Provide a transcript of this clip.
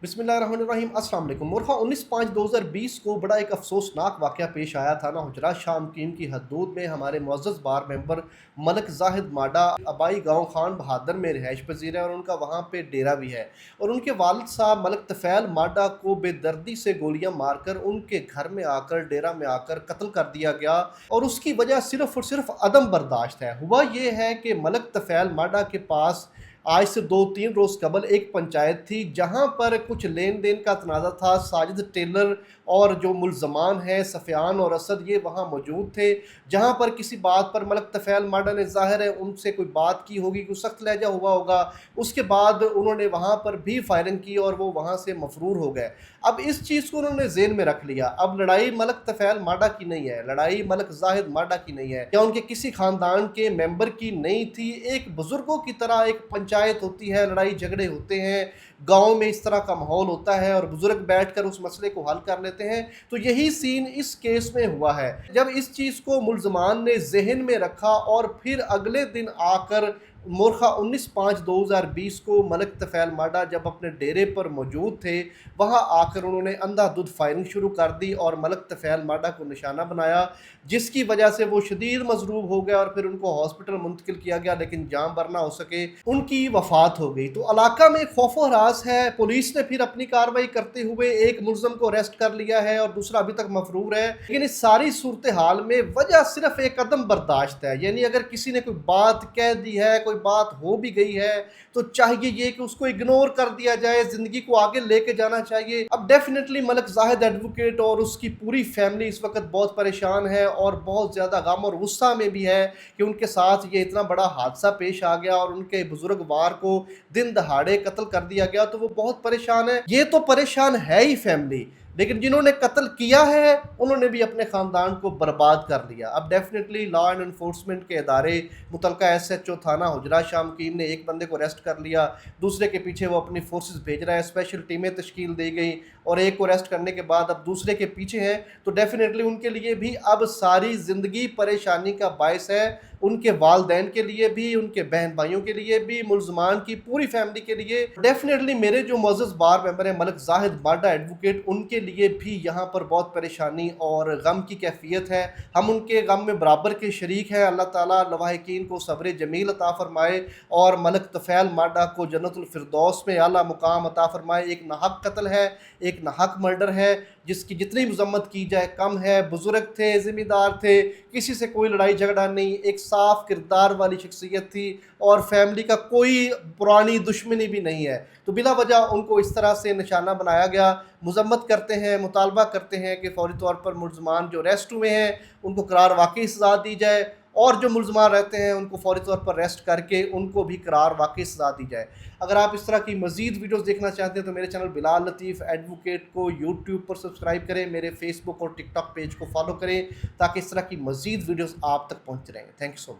बिस्मिल्लाहिर्रहमानिर्रहीम। अस्सलाम वालेकुम। मुरखा 19/5/2020 को बड़ा एक अफसोसनाक वाक़या पेश आया था ना हुजरा शामकीन की हदूद में। हमारे मुअज़्ज़ज़ बार मेंबर मलक ज़ाहिद माडा आबाई गाँव खान बहादुर में रिहाइश पज़ीर है और उनका वहाँ पे डेरा भी है। और उनके वालिद साहब मलक तफ़ैल माडा को बेदर्दी से गोलियां मारकर उनके घर में आकर डेरा में आकर कत्ल कर दिया गया। और उसकी वजह सिर्फ़ और सिर्फ अदम बर्दाश्त है। हुआ ये है कि मलक तफ़ैल माडा के पास आज से 2-3 रोज़ कबल एक पंचायत थी जहाँ पर कुछ लेन देन का तनाज़ा था। साजिद टेलर और जो मुल्ज़मान हैं सफ़ियान और असद, ये वहाँ मौजूद थे। जहाँ पर किसी बात पर मलक तफ़ैल माडा ने ज़ाहिर है उनसे कोई बात की होगी, कोई सख्त लहजा हुआ होगा। उसके बाद उन्होंने वहाँ पर भी फायरिंग की और वो वहाँ से मफरूर हो गए। अब इस चीज़ को उन्होंने ज़हन में रख लिया। अब लड़ाई मलक तफ़ैल माडा की नहीं है, लड़ाई मलक ज़ाहिद माडा की नहीं है या उनके किसी ख़ानदान के मेंबर की नहीं थी। एक बुज़ुर्गों की तरह एक पंचायत होती है, लड़ाई झगड़े होते हैं, गाँव में इस तरह का माहौल होता है और बुज़ुर्ग बैठकर उस मसले को हल कर लेते हैं। तो यही सीन इस केस में हुआ है। जब इस चीज़ को मुल्ज़मान ने ज़हन में रखा और फिर अगले दिन आकर मोरखा 19/5/2020 को मलक तफ़ैल माडा जब अपने डेरे पर मौजूद थे, वहाँ आकर उन्होंने अंधाधुंध फायरिंग शुरू कर दी और मलक तफ़ैल माडा को निशाना बनाया, जिसकी वजह से वो शदीद मज़रूब हो गया और फिर उनको हॉस्पिटल मुंतकिल किया गया, लेकिन जान बर ना हो सके, उनकी वफ़ात हो गई। तो इलाका में खौफ व हरास है। पुलिस ने फिर अपनी कार्रवाई करते हुए एक मुल्ज़म को अरेस्ट कर लिया है और दूसरा अभी तक मफरूर है। लेकिन इस सारी सूरत हाल में वजह सिर्फ एक अदम बर्दाश्त है। यानी अगर किसी ने कोई बात कह दी है, कोई बात हो भी गई है, तो चाहिए ये कि उसको इग्नोर कर दिया जाए, ज़िंदगी को आगे लेके जाना चाहिए। अब डेफिनेटली मलक ज़ाहिद एडवोकेट और उसकी पूरी फैमिली इस वक्त बहुत परेशान है और बहुत ज़्यादा गम और गुस्सा में भी है कि उनके साथ ये इतना बड़ा हादसा पेश आ गया और उनके बुजुर्गवार को दिन दहाड़े कत्ल कर दिया गया। तो वो बहुत परेशान है। ये तो परेशान है ही फैमिली, लेकिन जिन्होंने कत्ल किया है उन्होंने भी अपने ख़ानदान को बर्बाद कर लिया। अब डेफिनेटली लॉ एंड एनफोर्समेंट के इदारे, मुतलका SHO थाना हुजरा शामकीन ने एक बंदे को अरेस्ट कर लिया, दूसरे के पीछे वो अपनी फोर्सेस भेज रहा है, स्पेशल टीमें तश्कील दी गई और एक को अरेस्ट करने के बाद अब दूसरे के पीछे हैं। तो डेफिनेटली उनके लिए भी अब सारी ज़िंदगी परेशानी का बायस है। उनके वालदैन के लिए भी, उनके बहन भाइयों के लिए भी, मुल्ज़मान की पूरी फैमिली के लिए। डेफिनेटली मेरे जो मुअज़्ज़ज़ बार मेंबर हैं मलक ज़ाहिद माडा एडवोकेट, उनके लिए भी यहाँ पर बहुत परेशानी और गम की कैफियत है। हम उनके गम में बराबर के शरीक हैं। अल्लाह ताला लवाहिकीन को सब्र जमील अता फरमाए और मलक तफ़ैल माडा को जन्नतुल फिरदौस में आला मुकाम अता फरमाए। एक नाहक कत्ल है, एक नाहक मर्डर है, जिसकी जितनी मजम्मत की जाए कम है। बुजुर्ग थे, ज़िम्मेदार थे, किसी से कोई लड़ाई झगड़ा नहीं, एक साफ किरदार वाली शख्सियत थी और फैमिली का कोई पुरानी दुश्मनी भी नहीं है। तो बिला वजह उनको इस तरह से निशाना बनाया गया। मजम्मत करते हैं, मुतालबा करते हैं कि फौरी तौर पर मुल्ज़मान जो अरेस्ट हुए हैं उनको करार वाकई सज़ा दी जाए और जो मुल्ज़मान रहते हैं उनको फौरी तौर पर अरेस्ट करके उनको भी करार वाकई सज़ा दी जाए। अगर आप इस तरह की मज़ीद वीडियोस देखना चाहते हैं तो मेरे चैनल बिलाल लतीफ़ एडवोकेट को यूट्यूब पर सब्सक्राइब करें, मेरे फेसबुक और टिकटॉक पेज को फॉलो करें ताकि इस तरह की मज़ीद वीडियोस आप तक पहुँचते रहें। Thank you so much.